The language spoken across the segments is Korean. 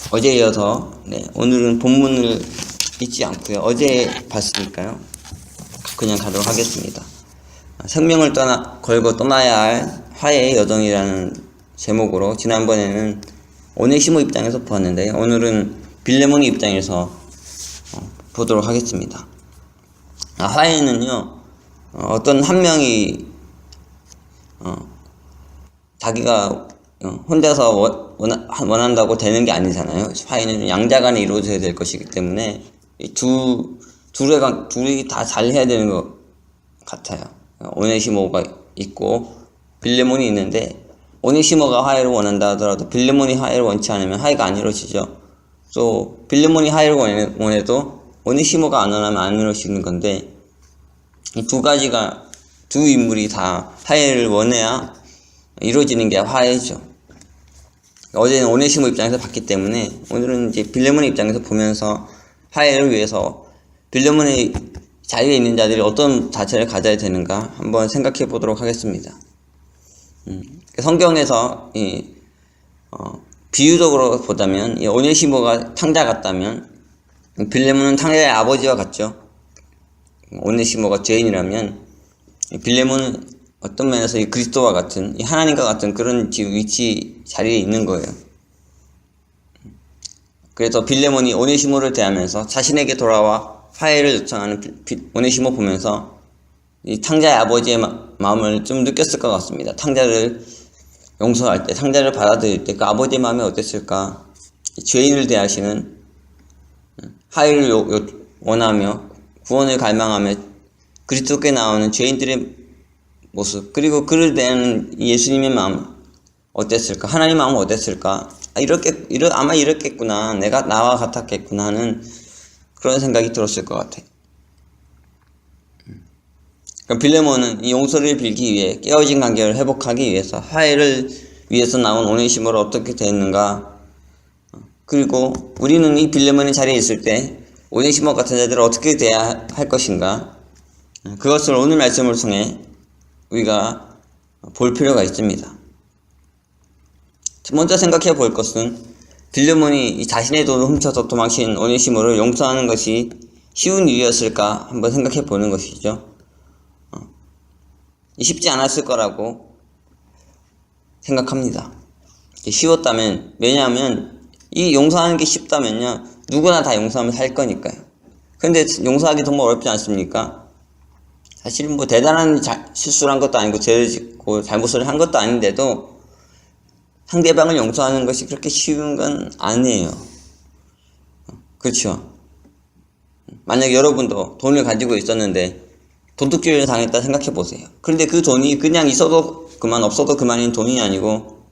어제에 이어서 오늘은 본문을 읽지 않고요. 어제 봤으니까요. 그냥 가도록 하겠습니다. 생명을 걸고 떠나야 할 화해의 여정이라는 제목으로 지난번에는 오네시모 입장에서 보았는데요. 오늘은 빌레몬의 입장에서 보도록 하겠습니다. 화해는요, 어떤 한 명이 자기가 혼자서 원한다고 되는 게 아니잖아요. 화해는 양자 간에 이루어져야 될 것이기 때문에 둘이 다 잘 해야 되는 것 같아요. 오네시모가 있고 빌레몬이 있는데, 오네시모가 화해를 원한다 하더라도 빌레몬이 화해를 원치 않으면 화해가 안 이루어지죠. 또 빌레몬이 화해를 원해도 오네시모가 안 원하면 안 이루어지는 건데, 이 두 인물이 다 화해를 원해야 이루어지는 게 화해죠. 어제는 오네시모 입장에서 봤기 때문에 오늘은 이제 빌레몬의 입장에서 보면서 화해를 위해서 빌레몬의 자리에 있는 자들이 어떤 자세를 가져야 되는가 한번 생각해 보도록 하겠습니다. 성경에서 비유적으로 보자면 이 오네시모가 탕자 같다면 빌레몬은 탕자의 아버지와 같죠. 오네시모가 죄인이라면 빌레몬은 어떤 면에서 이 그리스도와 같은, 이 하나님과 같은 그런 위치 자리에 있는 거예요. 그래서 빌레몬이 오네시모를 대하면서 자신에게 돌아와 화해를 요청하는 오네시모 보면서 이 탕자의 아버지의 마음을 좀 느꼈을 것 같습니다. 탕자를 용서할 때, 탕자를 받아들일 때 그 아버지의 마음이 어땠을까? 죄인을 대하시는, 화해를 원하며 구원을 갈망하며 그리스도께 나오는 죄인들의 모습, 그리고 그를 대하는 예수님의 마음 어땠을까? 하나님의 마음은 어땠을까? 아마 이렇겠구나, 내가 나와 같았겠구나 하는 그런 생각이 들었을 것 같아요. 그럼 빌레몬은 이 용서를 빌기 위해, 깨어진 관계를 회복하기 위해서, 화해를 위해서 나온 오네시모를 어떻게 대했는가? 그리고 우리는 이 빌레몬의 자리에 있을 때 오네시모 같은 자들을 어떻게 대해야 할 것인가? 그것을 오늘 말씀을 통해 우리가 볼 필요가 있습니다. 먼저 생각해 볼 것은 빌레몬이 자신의 돈을 훔쳐서 도망친 오네시모를 용서하는 것이 쉬운 일이었을까 한번 생각해 보는 것이죠. 쉽지 않았을 거라고 생각합니다. 쉬웠다면, 왜냐하면 이 용서하는 게 쉽다면요, 누구나 다 용서하면 살 거니까요. 근데 용서하기 정말 어렵지 않습니까? 사실 대단한 실수를 한 것도 아니고 죄를 짓고 잘못을 한 것도 아닌데도 상대방을 용서하는 것이 그렇게 쉬운 건 아니에요. 그렇죠? 만약 여러분도 돈을 가지고 있었는데 도둑질을 당했다 생각해 보세요. 그런데 그 돈이 그냥 있어도 그만, 없어도 그만인 돈이 아니고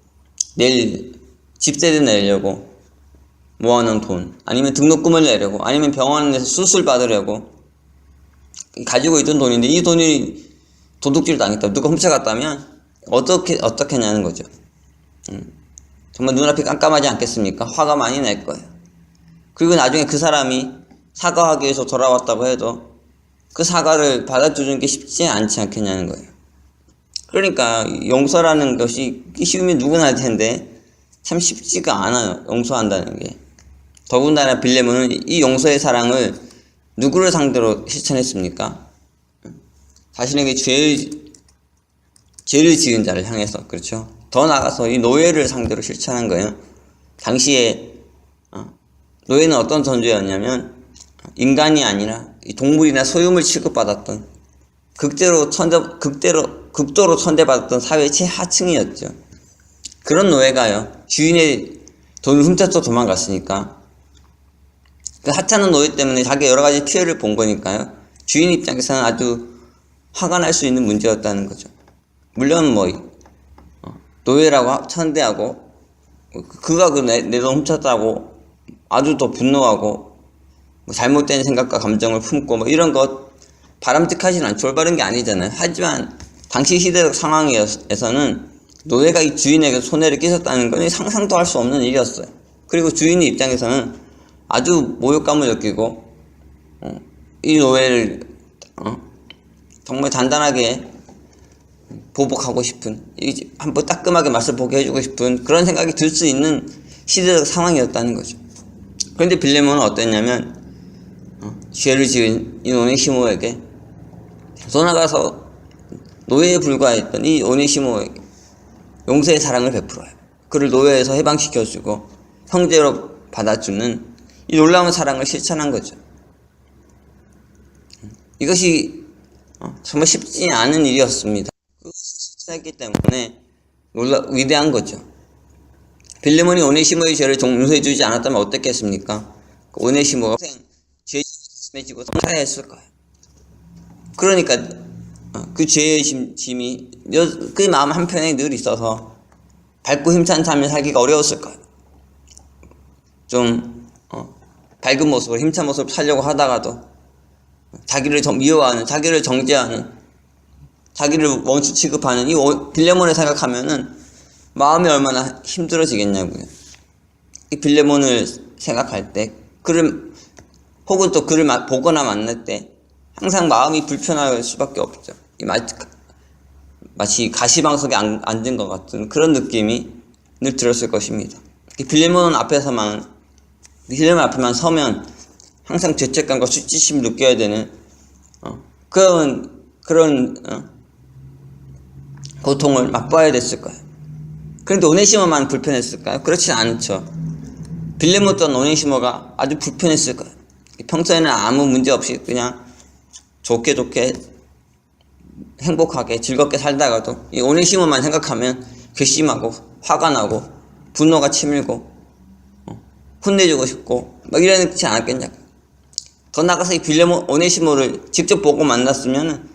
내일 집세를 내려고 모아놓은 돈, 아니면 등록금을 내려고, 아니면 병원에서 수술 받으려고 가지고 있던 돈인데 이 돈이 도둑질 당했다, 누가 훔쳐갔다면 어떻게 하냐는 거죠. 정말 눈앞이 깜깜하지 않겠습니까? 화가 많이 날 거예요. 그리고 나중에 그 사람이 사과하기 위해서 돌아왔다고 해도 그 사과를 받아주는 게 쉽지 않지 않겠냐는 거예요. 그러니까 용서라는 것이 쉬우면 누구나 할 텐데 참 쉽지가 않아요, 용서한다는 게. 더군다나 빌레몬은 이 용서의 사랑을 누구를 상대로 실천했습니까? 자신에게 죄를 지은 자를 향해서, 그렇죠? 더 나아가서 이 노예를 상대로 실천한 거예요. 당시에 노예는 어떤 존재였냐면 인간이 아니라 동물이나 소유물 취급받았던, 극도로 천대받았던 사회의 최하층이었죠. 그런 노예가요, 주인의 돈을 훔쳐서 도망갔으니까 그 하찮은 노예 때문에 자기가 여러가지 피해를 본 거니까요, 주인 입장에서는 아주 화가 날 수 있는 문제였다는 거죠. 물론 노예라고 천대하고 그가 내 돈 훔쳤다고 아주 더 분노하고 잘못된 생각과 감정을 품고 이런 것 바람직하진 않죠. 올바른 게 아니잖아요. 하지만 당시 시대적 상황에서는 노예가 이 주인에게 손해를 끼쳤다는 건 상상도 할 수 없는 일이었어요. 그리고 주인의 입장에서는 아주 모욕감을 느끼고 이 노예를 정말 단단하게 보복하고 싶은, 한번 따끔하게 맛을 보게 해주고 싶은 그런 생각이 들 수 있는 시대적 상황이었다는 거죠. 그런데 빌레몬은 어땠냐면 죄를 지은 이 오네시모에게 떠나가서 노예에 불과했던 이 오네시모에게 용서의 사랑을 베풀어요. 그를 노예에서 해방시켜주고 형제로 받아주는 이 놀라운 사랑을 실천한 거죠. 이것이 정말 쉽지 않은 일이었습니다. 그것을 실천했기 때문에 위대한 거죠. 빌레몬이 오네시모의 죄를 용서해주지 않았다면 어땠겠습니까? 오네시모가 죄에 심해지고 살해했을 거예요. 그러니까 그 죄의 짐이 그 마음 한편에 늘 있어서 밝고 힘찬 삶을 살기가 어려웠을 거예요. 좀 밝은 모습을, 힘찬 모습을 살려고 하다가도 자기를 미워하는, 자기를 정죄하는, 자기를 원수 취급하는 이 빌레몬을 생각하면은 마음이 얼마나 힘들어지겠냐고요. 이 빌레몬을 생각할 때, 혹은 또 그를 보거나 만날 때 항상 마음이 불편할 수밖에 없죠. 마치 가시방석에 앉은 것 같은 그런 느낌이 늘 들었을 것입니다. 빌레몬 앞에만 서면 항상 죄책감과 수치심을 느껴야 되는 그런 고통을 맛봐야 됐을 거예요. 그런데 오네시모만 불편했을까요? 그렇지 않죠. 빌레몬 또한 오네시모가 아주 불편했을 거예요. 평소에는 아무 문제 없이 그냥 좋게 행복하게 즐겁게 살다가도 이 오네시모만 생각하면 괘씸하고 화가 나고 분노가 치밀고 혼내주고 싶고 막 이러지 않았겠냐고. 더 나가서 이 오네시모를 직접 보고 만났으면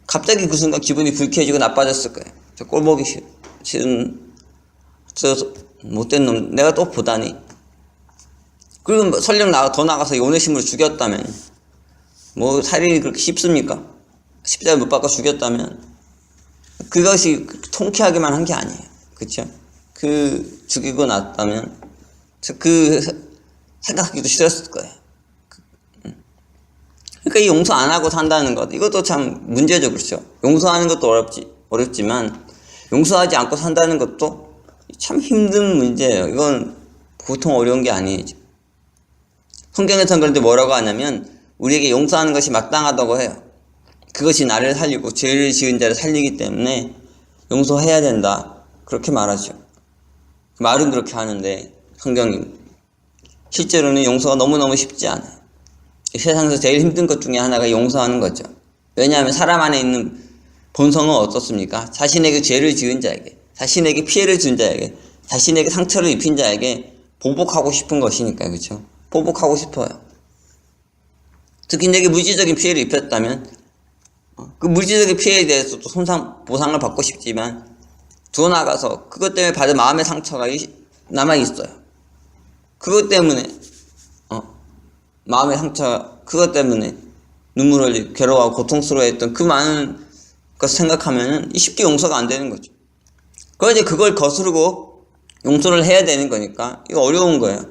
갑자기 그 순간 기분이 불쾌해지고 나빠졌을 거예요. 저 꼴보기 싫은 저 못된 놈 내가 또 보다니. 그리고 설령 더 나가서 이 오네시모를 죽였다면 살인이 그렇게 쉽습니까? 십자가 못 박아 죽였다면 그것이 통쾌하기만 한 게 아니에요. 그쵸? 죽이고 났다면 생각하기도 싫었을 거예요. 그러니까 이 용서 안 하고 산다는 것, 이것도 참 문제죠. 그렇죠? 용서하는 것도 어렵지만 용서하지 않고 산다는 것도 참 힘든 문제예요. 이건 보통 어려운 게 아니에요. 성경에서는 그런데 뭐라고 하냐면 우리에게 용서하는 것이 마땅하다고 해요. 그것이 나를 살리고 죄를 지은 자를 살리기 때문에 용서해야 된다. 그렇게 말하죠. 말은 그렇게 하는데 성경이 실제로는 용서가 너무너무 쉽지 않아요. 이 세상에서 제일 힘든 것 중에 하나가 용서하는 거죠. 왜냐하면 사람 안에 있는 본성은 어떻습니까? 자신에게 죄를 지은 자에게, 자신에게 피해를 준 자에게, 자신에게 상처를 입힌 자에게 보복하고 싶은 것이니까요. 그렇죠? 보복하고 싶어요. 특히 내게 물질적인 피해를 입혔다면 그 물질적인 피해에 대해서 또 보상을 받고 싶지만 더 나아가서 그것 때문에 받은 마음의 상처가 남아있어요. 그것 때문에 마음의 상처, 그것 때문에 눈물 흘리고 괴로워하고 고통스러워했던 그 많은 것을 생각하면 쉽게 용서가 안 되는 거죠. 그런데 그걸 거스르고 용서를 해야 되는 거니까 이거 어려운 거예요.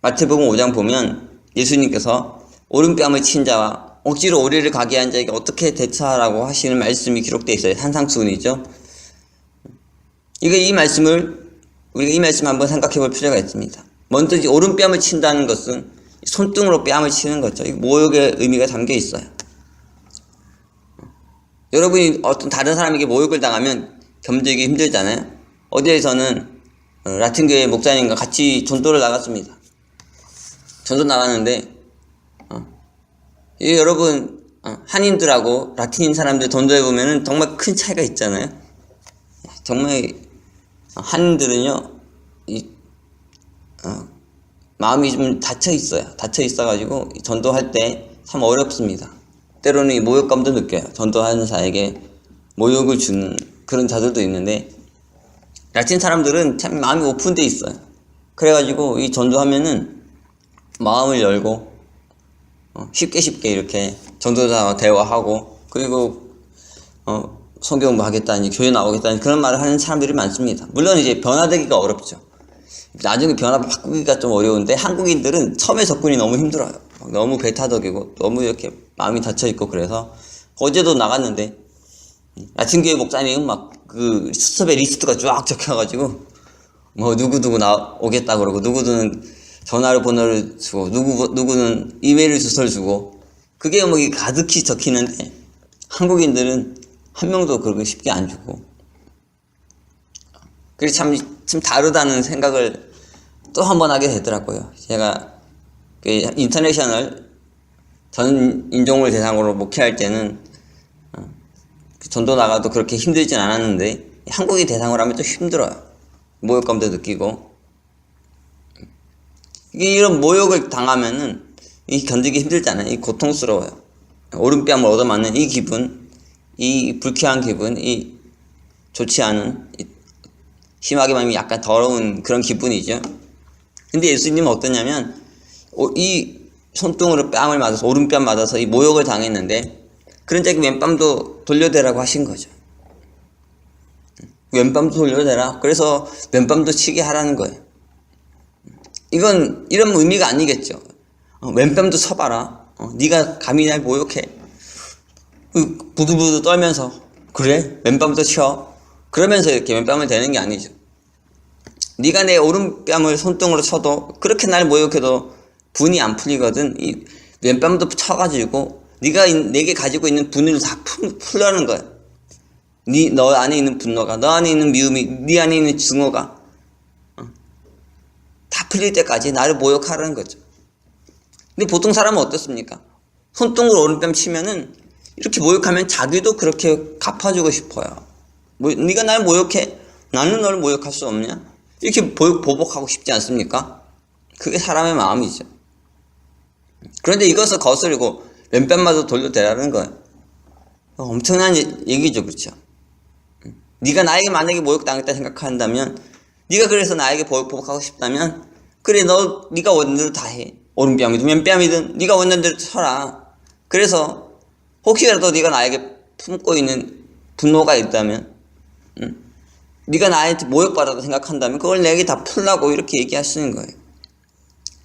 마태복음 5장 보면 예수님께서 오른뺨을 친 자와 억지로 오리를 가게 한 자에게 어떻게 대처하라고 하시는 말씀이 기록되어 있어요. 산상수훈이죠. 우리가 이 말씀 한번 생각해 볼 필요가 있습니다. 먼저 오른뺨을 친다는 것은 손등으로 뺨을 치는 거죠. 모욕의 의미가 담겨 있어요. 여러분이 어떤 다른 사람에게 모욕을 당하면 견디기 힘들잖아요. 어디에서는 라틴교회 목사님과 같이 전도를 나갔습니다. 전도 나갔는데 여러분 한인들하고 라틴 사람들 전도해 보면은 정말 큰 차이가 있잖아요. 정말 한인들은요 마음이 좀 닫혀 있어가지고 전도할 때 참 어렵습니다. 때로는 이 모욕감도 느껴요. 전도하는 자에게 모욕을 주는 그런 자들도 있는데 라틴 사람들은 참 마음이 오픈돼 있어요. 그래가지고 이 전도하면은 마음을 열고 쉽게 이렇게 전도자와 대화하고 그리고 성경 하겠다니 교회 나오겠다니 그런 말을 하는 사람들이 많습니다. 물론 이제 변화되기가 어렵죠. 나중에 변화 바꾸기가 좀 어려운데 한국인들은 처음에 접근이 너무 힘들어요. 너무 배타적이고 너무 이렇게 마음이 닫혀있고 그래서 어제도 나갔는데 라틴교회 목사님은 막 그 수첩에 리스트가 쫙 적혀가지고 뭐 누구누구 오겠다 그러고, 누구는 전화를 번호를 주고, 누구는 이메일 주소를 주고, 그게 뭐 가득히 적히는데 한국인들은 한 명도 그렇게 쉽게 안 주고. 그게 참 다르다는 생각을 또 한 번 하게 되더라고요. 제가 그 인터내셔널 전 인종을 대상으로 목회할 때는 전도 나가도 그렇게 힘들진 않았는데, 한국인 대상으로 하면 좀 힘들어요. 모욕감도 느끼고. 이런 모욕을 당하면은 이 견디기 힘들잖아요. 이 고통스러워요. 오른뺨을 얻어맞는 이 기분, 이 불쾌한 기분, 이 좋지 않은, 심하게 말하면 약간 더러운 그런 기분이죠. 근데 예수님은 어떠냐면, 이 손등으로 뺨을 맞아서, 오른뺨 맞아서 이 모욕을 당했는데, 그런 자기 왼뺨도 돌려대라고 하신 거죠. 왼뺨도 돌려대라. 그래서 왼뺨도 치게 하라는 거예요. 이건 이런 의미가 아니겠죠. 왼뺨도 쳐봐라. 네가 감히 날 모욕해. 부들부들 떨면서, 그래? 왼뺨도 쳐. 그러면서 이렇게 왼뺨을 대는 게 아니죠. 네가 내 오른뺨을 손등으로 쳐도, 그렇게 날 모욕해도 분이 안 풀리거든. 이 왼뺨도 쳐가지고 네가 내게 가지고 있는 분을 다 풀려는 거야. 너 안에 있는 분노가, 너 안에 있는 미움이, 네 안에 있는 증오가 다 풀릴 때까지 나를 모욕하라는 거죠. 근데 보통 사람은 어떻습니까? 손등으로 오른뺨 치면은, 이렇게 모욕하면 자기도 그렇게 갚아주고 싶어요. 네가 날 모욕해? 나는 너를 모욕할 수 없냐? 이렇게 보복하고 싶지 않습니까? 그게 사람의 마음이죠. 그런데 이것을 거스르고 왼뺨마저 돌려대라는 거예요. 엄청난 얘기죠, 그렇죠? 네가 나에게 만약에 모욕당했다 생각한다면, 네가 그래서 나에게 보복하고 싶다면, 그래, 네가 원하는 대로 다 해. 오른뺨이든 왼뺨이든 네가 원하는 대로 쳐라. 그래서 혹시라도 네가 나에게 품고 있는 분노가 있다면, 네가 나한테 모욕받았다 생각한다면 그걸 내게 다 풀라고 이렇게 얘기하시는 거예요.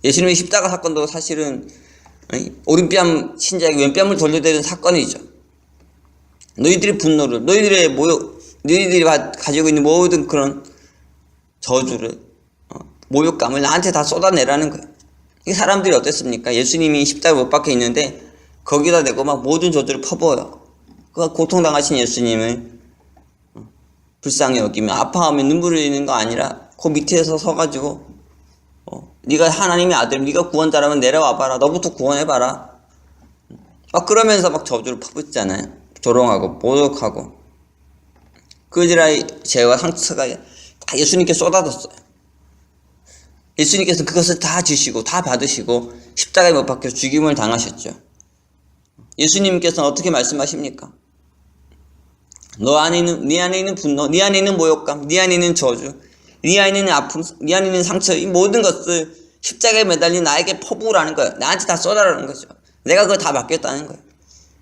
예수님의 십자가 사건도 사실은 오른뺨 친 자에게 왼뺨을 돌려대는 사건이죠. 너희들의 분노를, 너희들이 가지고 있는 모든 그런 저주를, 모욕감을 나한테 다 쏟아내라는 거예요. 이 사람들이 어땠습니까? 예수님이 십자가에 못 박혀 있는데 거기다 대고 막 모든 저주를 퍼부어요. 그 고통당하신 예수님을 불쌍히 여기며 아파하며 눈물을 흘리는 거 아니라 그 밑에서 서가지고 네가 하나님의 아들, 네가 구원자라면 내려와봐라, 너부터 구원해봐라, 막 그러면서 막 저주를 퍼붓잖아요. 조롱하고 모욕하고. 그들의 죄와 상처가 다 예수님께 쏟아졌어요. 예수님께서 그것을 다 지시고 다 받으시고 십자가에 못 박혀 죽임을 당하셨죠. 예수님께서는 어떻게 말씀하십니까? 네 안에 있는 분노, 네 안에 있는 모욕감, 네 안에 있는 저주, 네 안에 있는 아픔, 네 안에 있는 상처, 이 모든 것을 십자가에 매달린 나에게 퍼부으라는 거예요. 나한테 다 쏟아라는 거죠. 내가 그걸 다 맡겠다는 거예요.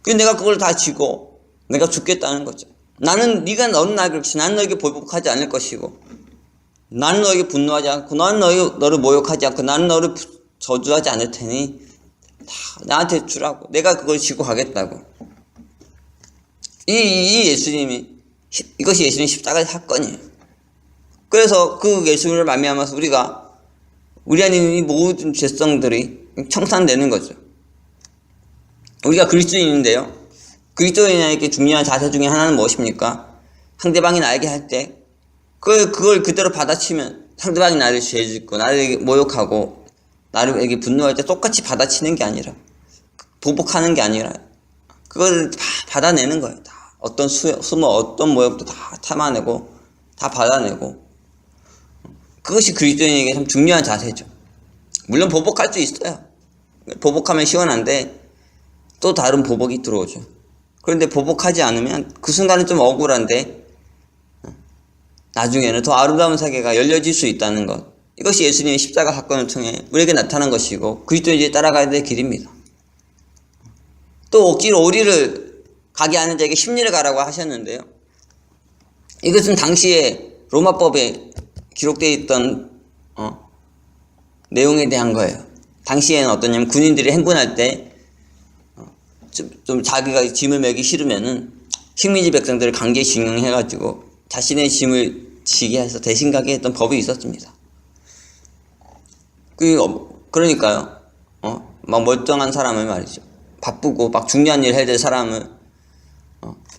그래서 내가 그걸 다 지고 내가 죽겠다는 거죠. 너는 나를 그렇지, 나는 너에게 보복하지 않을 것이고, 나는 너에게 분노하지 않고, 나는 너를 모욕하지 않고, 나는 너를 저주하지 않을 테니 다 나한테 주라고, 내가 그걸 지고 가겠다고. 이 예수님이, 이것이 예수님 십자가의 사건이에요. 그래서 그 예수님을 말미암아서 우리 안에 있는 이 모든 죄성들이 청산되는 거죠. 우리가 그리스도인인데요, 그리스도인에게 중요한 자세 중에 하나는 무엇입니까? 상대방이 나에게 할 때 그걸 그대로 받아치면, 상대방이 나를 죄짓고 나를 모욕하고 나에게 분노할 때 똑같이 받아치는 게 아니라, 보복하는 게 아니라 그걸 다 받아내는 거예요. 다 어떤 수모, 어떤 모욕도 다 참아내고 다 받아내고. 그것이 그리스도인에게 참 중요한 자세죠. 물론 보복할 수 있어요. 보복하면 시원한데 또 다른 보복이 들어오죠. 그런데 보복하지 않으면 그 순간은 좀 억울한데 나중에는 더 아름다운 세계가 열려질 수 있다는 것, 이것이 예수님의 십자가 사건을 통해 우리에게 나타난 것이고 그리스도인이 따라가야 될 길입니다. 또 길 오리를 가게 하는 자에게 십리를 가라고 하셨는데요, 이것은 당시에 로마법에 기록되어 있던 내용에 대한 거예요. 당시에는 어떠냐면, 군인들이 행군할 때 좀 자기가 짐을 매기 싫으면은 식민지 백성들을 강제 징용해가지고 자신의 짐을 지게 해서 대신 가게 했던 법이 있었습니다. 그러니까요. 막 멀쩡한 사람을 말이죠. 바쁘고 막 중요한 일 해야 될 사람을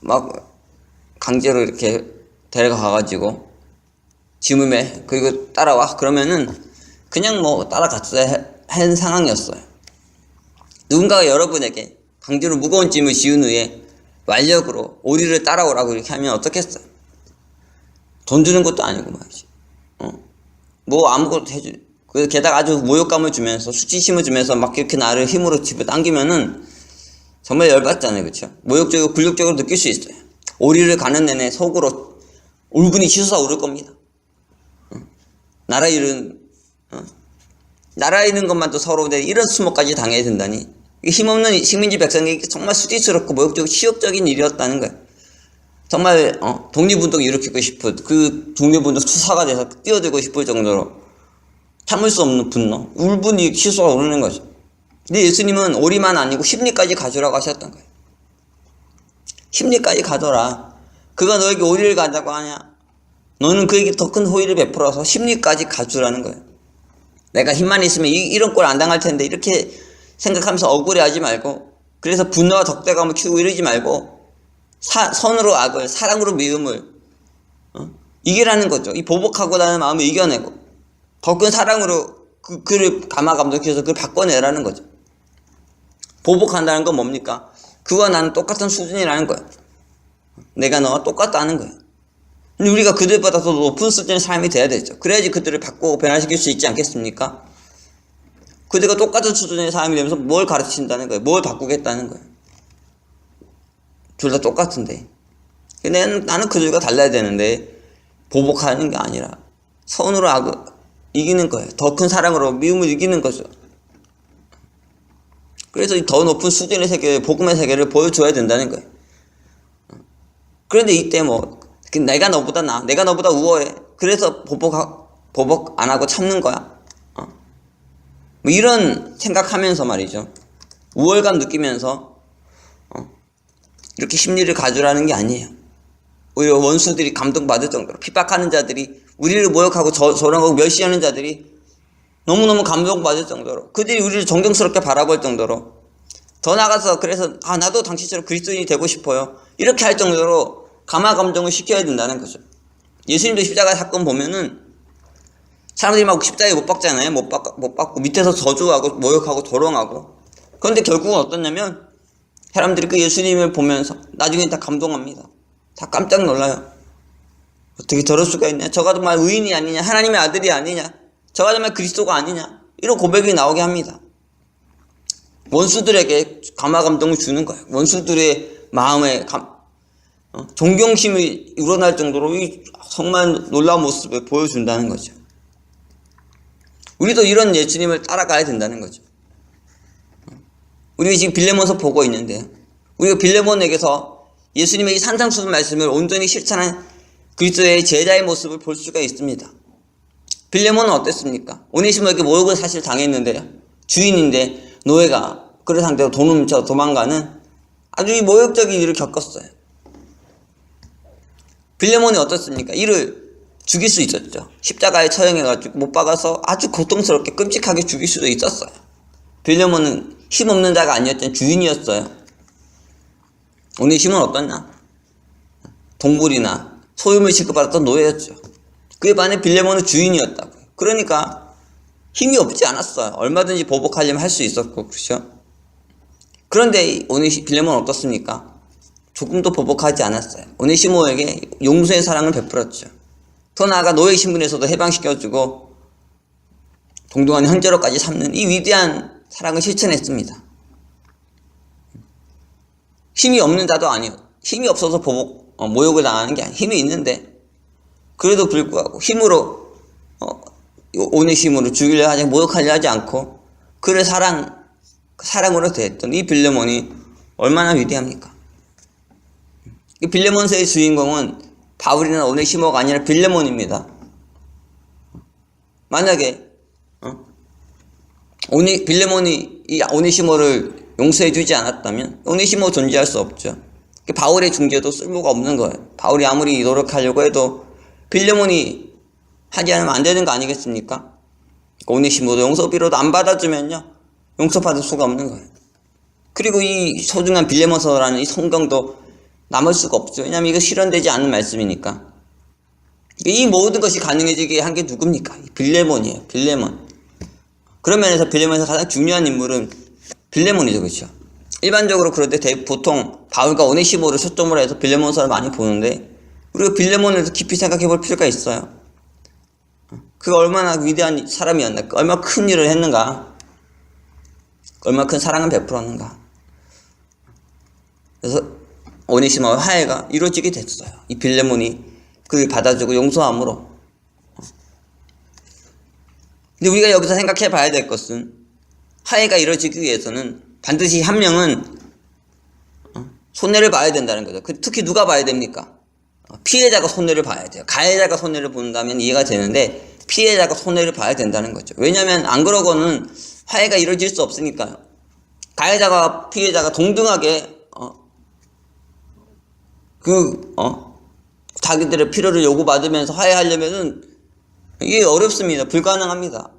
막 강제로 이렇게 데려가가지고 짐을 그리고 따라와. 그러면은 그냥 뭐 따라갔어야 한 상황이었어요. 누군가가 여러분에게 강제로 무거운 짐을 지은 후에 완력으로 오리를 따라오라고 이렇게 하면 어떻겠어요? 돈 주는 것도 아니고 말이지. 뭐 아무것도 게다가 아주 모욕감을 주면서 수치심을 주면서 막 이렇게 나를 힘으로 집에 당기면은 정말 열받잖아요. 그쵸? 모욕적이고 굴욕적으로 느낄 수 있어요. 오리를 가는 내내 속으로 울분이 치솟아오를 겁니다. 나라 잃은 것만도 서로 이런 수모까지 당해야 된다니. 힘없는 식민지 백성에게 정말 수치스럽고 모욕적이고 치욕적인 일이었다는 거예요. 정말 독립운동 일으키고 싶은 그 독립운동 투사가 돼서 뛰어들고 싶을 정도로 참을 수 없는 분노, 울분이 치솟아오르는 거죠. 근데 예수님은 오리만 아니고 십리까지 가져라고 하셨던 거예요. 십리까지 가져라. 그가 너에게 오리를 가자고 하냐? 너는 그에게 더 큰 호의를 베풀어서 십리까지 가주라는 거예요. 내가 힘만 있으면 이런 꼴 안 당할 텐데 이렇게 생각하면서 억울해하지 말고, 그래서 분노와 덕대감을 키우고 이러지 말고 선으로 악을, 사랑으로 미움을 이기라는 거죠. 이 보복하고 나는 마음을 이겨내고 더 큰 사랑으로 그를 감화감독해서 그걸 바꿔내라는 거죠. 보복한다는 건 뭡니까? 그와 나는 똑같은 수준이라는 거예요. 내가 너와 똑같다는 거예요. 근데 우리가 그들보다 더 높은 수준의 사람이 돼야 되죠. 그래야지 그들을 바꾸고 변화시킬 수 있지 않겠습니까? 그들과 똑같은 수준의 사람이 되면서 뭘 가르친다는 거예요. 뭘 바꾸겠다는 거예요. 둘 다 똑같은데. 근데 나는 그들과 달라야 되는데 보복하는 게 아니라 선으로 악을 이기는 거예요. 더 큰 사랑으로 미움을 이기는 거죠. 그래서 더 높은 수준의 세계, 복음의 세계를 보여줘야 된다는 거예요. 그런데 이때 내가 너보다 나아, 내가 너보다 우월해, 그래서 보복 안 하고 참는 거야. 뭐 이런 생각하면서 말이죠. 우월감 느끼면서 이렇게 심리를 가져라는 게 아니에요. 오히려 원수들이 감동받을 정도로, 핍박하는 자들이, 우리를 모욕하고 조롱하고 멸시하는 자들이 너무너무 감동받을 정도로, 그들이 우리를 존경스럽게 바라볼 정도로, 더 나아가서 그래서 나도 당신처럼 그리스도인이 되고 싶어요, 이렇게 할 정도로 감화감동을 시켜야 된다는 거죠. 예수님도 십자가 사건 보면은 사람들이 막 십자가에 못 박잖아요. 못 박고 밑에서 저주하고 모욕하고 조롱하고. 그런데 결국은 어떻냐면 사람들이 그 예수님을 보면서 나중에 다 감동합니다. 다 깜짝 놀라요. 어떻게 저럴 수가 있냐? 저가 정말 의인이 아니냐? 하나님의 아들이 아니냐? 저가 정말 그리스도가 아니냐? 이런 고백이 나오게 합니다. 원수들에게 감화감동을 주는 거예요. 원수들의 마음에 존경심이 우러날 정도로 정말 놀라운 모습을 보여준다는 거죠. 우리도 이런 예수님을 따라가야 된다는 거죠. 우리가 지금 빌레몬서 보고 있는데요. 우리가 빌레몬에게서 예수님의 이 산상수훈 말씀을 온전히 실천한 그리스도의 제자의 모습을 볼 수가 있습니다. 빌레몬은 어땠습니까? 오네시모에게 모욕을 사실 당했는데요. 주인인데 노예가 그런 상태로 돈을 훔쳐 도망가는 아주 모욕적인 일을 겪었어요. 빌레몬이 어떻습니까? 이를 죽일 수 있었죠. 십자가에 처형해가지고 못 박아서 아주 고통스럽게 끔찍하게 죽일 수도 있었어요. 빌레몬은 힘없는 자가 아니었잖아요. 주인이었어요. 오네시모는 어떠냐? 동물이나 소유물 취급받았던 노예였죠. 그에 반해 빌레몬은 주인이었다고요. 그러니까 힘이 없지 않았어요. 얼마든지 보복하려면 할 수 있었고, 그렇죠? 그런데 빌레몬은 어떻습니까? 조금도 보복하지 않았어요. 오네시모에게 용서의 사랑을 베풀었죠. 더 나아가 노예 신분에서도 해방시켜주고 동등한 형제로까지 삼는 이 위대한 사랑을 실천했습니다. 힘이 없는 자도 아니에요. 힘이 없어서 모욕을 당하는 게 아니에요. 힘이 있는데 그래도 불구하고 힘으로 오네시모를 죽이려 하지, 모욕하려 하지 않고 그를 사랑으로 대했던 이 빌레몬이 얼마나 위대합니까? 이 빌레몬서의 주인공은 바울이나 오네시모가 아니라 빌레몬입니다. 만약에 빌레몬이 이 오네시모를 용서해주지 않았다면 오네시모 존재할 수 없죠. 바울의 중재도 쓸모가 없는 거예요. 바울이 아무리 노력하려고 해도 빌레몬이 하지 않으면 안 되는 거 아니겠습니까? 오네시모도 용서비로도 안 받아주면요, 용서받을 수가 없는 거예요. 그리고 이 소중한 빌레몬서라는 이 성경도 남을 수가 없죠. 왜냐하면 이거 실현되지 않는 말씀이니까. 이 모든 것이 가능해지게 한 게 누굽니까? 빌레몬이에요. 빌레몬. 그런 면에서 빌레몬에서 가장 중요한 인물은 빌레몬이죠. 그렇죠? 일반적으로 그럴 때 보통 바울과 오네시모를 초점으로 해서 빌레몬서를 많이 보는데, 우리가 빌레몬을 깊이 생각해 볼 필요가 있어요. 그가 얼마나 위대한 사람이었나, 얼마나 큰 일을 했는가, 얼마나 큰 사랑을 베풀었는가. 그래서 오네시모와 화해가 이루어지게 됐어요. 이 빌레몬이 그를 받아주고 용서함으로. 근데 우리가 여기서 생각해 봐야 될 것은, 화해가 이루어지기 위해서는 반드시 한 명은 손해를 봐야 된다는 거죠. 특히 누가 봐야 됩니까? 피해자가 손해를 봐야 돼요. 가해자가 손해를 본다면 이해가 되는데, 피해자가 손해를 봐야 된다는 거죠. 왜냐하면 안 그러고는 화해가 이루어질 수 없으니까요. 가해자가 피해자가 동등하게 자기들의 필요를 요구받으면서 화해하려면은 이게 어렵습니다. 불가능합니다.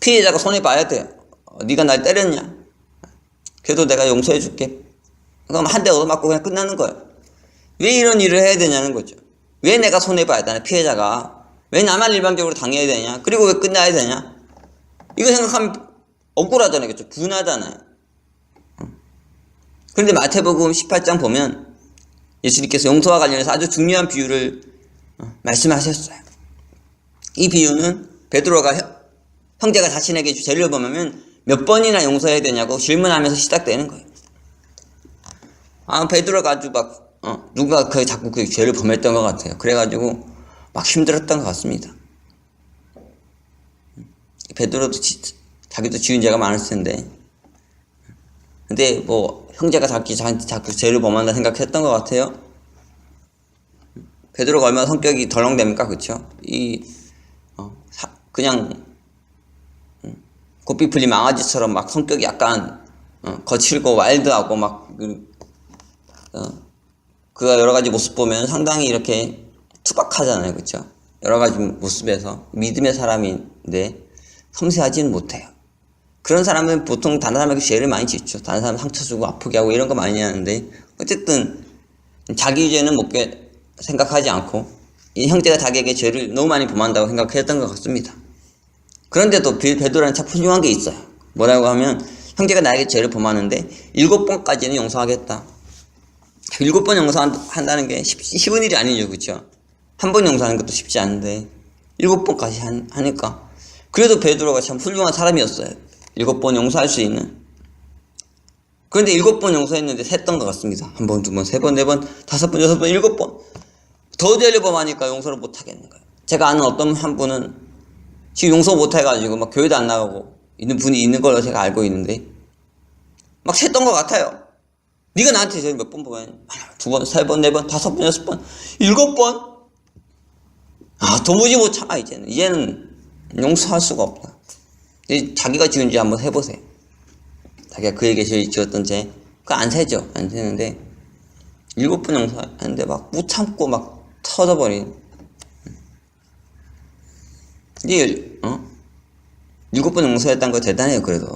피해자가 손해봐야 돼요. 네가 날 때렸냐? 그래도 내가 용서해줄게. 그럼 한 대 얻어맞고 그냥 끝나는 거예요. 왜 이런 일을 해야 되냐는 거죠. 왜 내가 손해봐야 되냐, 피해자가. 왜 나만 일방적으로 당해야 되냐? 그리고 왜 끝나야 되냐? 이거 생각하면 억울하잖아요. 그렇죠? 분하잖아요. 그런데 마태복음 18장 보면 예수님께서 용서와 관련해서 아주 중요한 비유를 말씀하셨어요. 이 비유는 베드로가 형제가 자신에게 죄를 범하면 몇 번이나 용서해야 되냐고 질문하면서 시작되는 거예요. 베드로가 아주 누가 자꾸 그 죄를 범했던 것 같아요. 그래가지고 막 힘들었던 것 같습니다. 베드로도 자기도 지은 죄가 많을 텐데, 근데 형제가 자꾸 죄를 범한다 생각했던 것 같아요. 베드로가 얼마나 성격이 덜렁댑니까? 그쵸? 그냥 고삐 풀린 망아지처럼 막 성격이 약간 거칠고 와일드하고 그가 여러 가지 모습 보면 상당히 이렇게 투박하잖아요. 그쵸? 여러 가지 모습에서 믿음의 사람인데 섬세하지는 못해요. 그런 사람은 보통 다른 사람에게 죄를 많이 짓죠. 다른 사람 상처 주고 아프게 하고 이런 거 많이 하는데, 어쨌든 자기 죄는 못게 생각하지 않고 이 형제가 자기에게 죄를 너무 많이 범한다고 생각했던 것 같습니다. 그런데도 베드로는 참 훌륭한 게 있어요. 뭐라고 하면, 형제가 나에게 죄를 범하는데 7번까지는 용서하겠다. 7번 용서한다는 게 쉬운 일이 아니죠. 그렇죠? 한 번 용서하는 것도 쉽지 않은데 7번까지 하니까, 그래도 베드로가 참 훌륭한 사람이었어요. 7번 용서할 수 있는. 그런데 7번 용서했는데 샜던 것 같습니다. 1번, 2번, 3번, 4번, 5번, 6번, 7번. 더 죄를 범하니까 용서를 못 하겠는 거예요. 제가 아는 어떤 한 분은 지금 용서 못 해가지고 막 교회도 안 나가고 있는 분이 있는 걸로 제가 알고 있는데, 막 샜던 것 같아요. 네가 나한테 죄를 몇 번 범했냐? 2번, 3번, 4번, 5번, 6번, 7번. 도무지 못 참아. 이제는 용서할 수가 없다. 자기가 지은 죄 한번 해보세요. 자기가 그에게 죄 지었던 죄, 그거 안 세죠. 안 세는데 7번 용서하는데 막 못 참고 막 터져버린. 이제 7번 용서했다는 거 대단해요. 그래도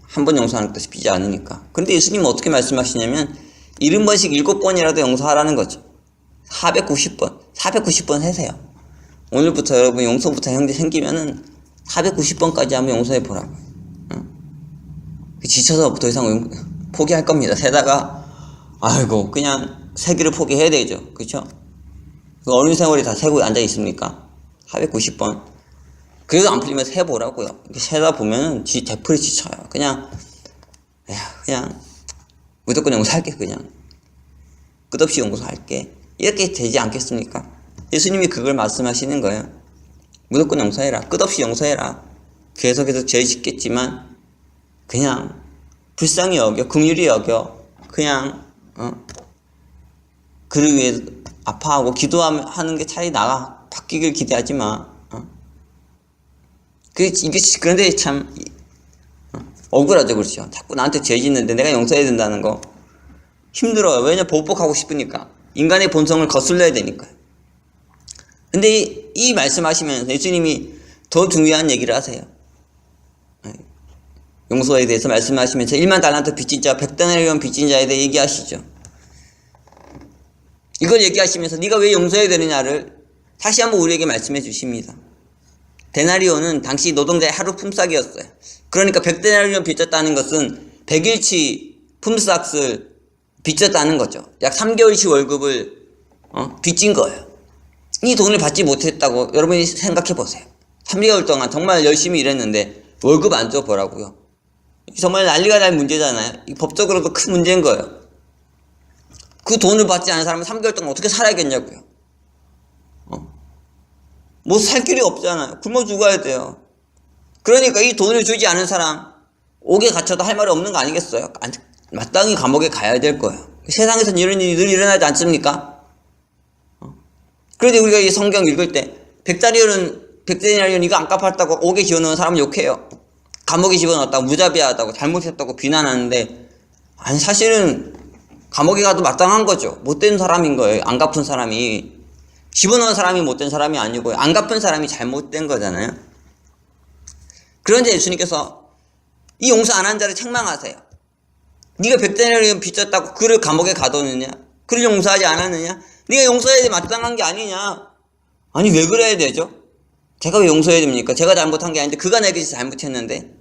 한 번 용서하는 것도 쉽지 않으니까. 그런데 예수님은 어떻게 말씀하시냐면 70번씩 7번이라도 용서하라는 거죠. 490번 490번 해세요. 오늘부터 여러분 용서부터 형제 생기면은 490번까지 한번 용서해 보라고요. 지쳐서 더 이상 포기할 겁니다. 세다가 아이고 그냥 세기를 포기해야 되죠. 그렇죠? 어린 세월이 다 세고 앉아 있습니까? 490번. 그래도 안 풀리면 세 보라고요. 세다 보면은 되풀이 지쳐요. 그냥 무조건 용서할게. 그냥 끝없이 용서할게. 이렇게 되지 않겠습니까? 예수님이 그걸 말씀하시는 거예요. 무조건 용서해라. 끝없이 용서해라. 계속해서 죄 짓겠지만 그냥 불쌍히 여겨, 긍휼히 여겨. 그냥 그를 위해 아파하고 기도하는 게 차라리 나아. 바뀌길 기대하지 마. 그런데 참 억울하죠. 그렇죠? 자꾸 나한테 죄 짓는데 내가 용서해야 된다는 거 힘들어요. 왜냐면 보복하고 싶으니까. 인간의 본성을 거슬러야 되니까요. 근데 이 말씀하시면서 예수님이 더 중요한 얘기를 하세요. 용서에 대해서 말씀하시면서 1만 달란트 빚진 자, 100데나리온 빚진 자에 대해 얘기하시죠. 이걸 얘기하시면서 네가 왜 용서해야 되느냐를 다시 한번 우리에게 말씀해 주십니다. 데나리온은 당시 노동자의 하루 품삯이었어요. 그러니까 100데나리온 빚졌다는 것은 100일치 품삯을 빚졌다는 거죠. 약 3개월치 월급을 빚진 거예요. 이 돈을 받지 못했다고 여러분이 생각해 보세요. 3개월 동안 정말 열심히 일했는데 월급 안 줘보라고요. 정말 난리가 날 문제잖아요. 법적으로도 큰 문제인 거예요. 그 돈을 받지 않은 사람은 3개월 동안 어떻게 살아야겠냐고요. 뭐 살 길이 없잖아요. 굶어 죽어야 돼요. 그러니까 이 돈을 주지 않은 사람 옥에 갇혀도 할 말이 없는 거 아니겠어요? 마땅히 감옥에 가야 될 거예요. 세상에서는 이런 일이 늘 일어나지 않습니까? 그런데 우리가 이 성경 읽을 때 100데나리온 이거 안 갚았다고 옥에 집어넣은 사람은 욕해요. 감옥에 집어넣었다고 무자비하다고 잘못했다고 비난하는데 아니 사실은 감옥에 가도 마땅한 거죠. 못된 사람인 거예요. 안 갚은 사람이. 집어넣은 사람이 못된 사람이 아니고 안 갚은 사람이 잘못된 거잖아요. 그런데 예수님께서 이 용서 안 한 자를 책망하세요. 네가 100데나리온 빚졌다고 그를 감옥에 가뒀느냐? 그를 용서하지 않았느냐? 네가 용서해야 마땅한 게 아니냐? 아니 왜 그래야 되죠? 제가 왜 용서해야 됩니까? 제가 잘못한 게 아닌데 그가 내게 잘못했는데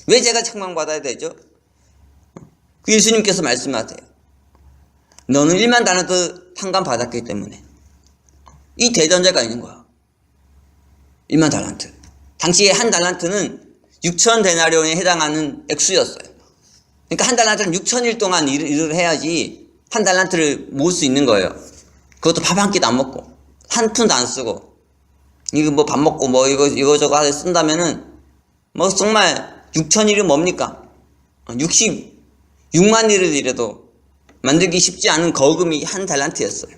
왜 제가 책망받아야 되죠? 그 예수님께서 말씀하세요. 너는 1만 달란트 탕감 받았기 때문에 이 대전제가 있는 거야. 1만 달란트. 당시에 한 달란트는 6,000데나리온에 해당하는 액수였어요. 그러니까 한 달란트는 6,000일 동안 일을 해야지 한 달란트를 모을 수 있는 거예요. 그것도 밥 한 끼도 안 먹고 한 푼도 안 쓰고 이거 뭐 밥 먹고 뭐 이거저거 하다 쓴다면은 뭐 정말 6,000일이 뭡니까? 66만 일을 일해도 만들기 쉽지 않은 거금이 한 달란트였어요.